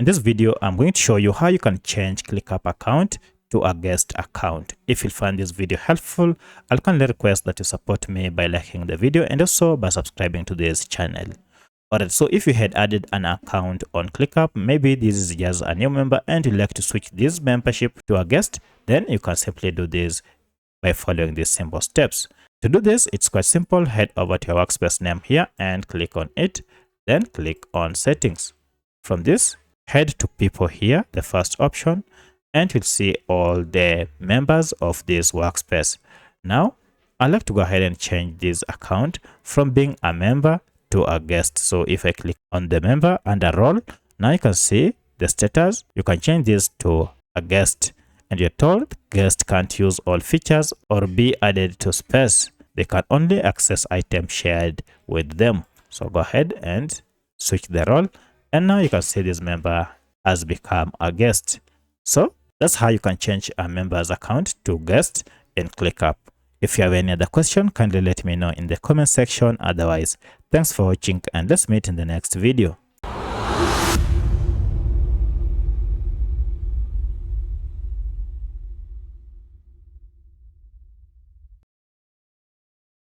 In this video, I'm going to show you how you can change ClickUp account to a guest account. If you find this video helpful, I'll kindly request that you support me by liking the video and also by subscribing to this channel. Alright, so if you had added an account on ClickUp, maybe this is just a new member and you'd like to switch this membership to a guest, then you can simply do this by following these simple steps. To do this, it's quite simple. Head over to your Workspace name here and click on it, then click on Settings. From this, head to People here, the first option, and you'll see all the members of this Workspace. Now, I'd like to go ahead and change this account from being a member to a guest. So if I click on the member under role, now you can see the status. You can change this to a guest, and you're told guest can't use all features or be added to space. They can only access items shared with them. So go ahead and switch the role, and now you can see this member has become a guest. So that's how you can change a member's account to guest in ClickUp. If you have any other question, kindly let me know in the comment section. Otherwise, thanks for watching and let's meet in the next video.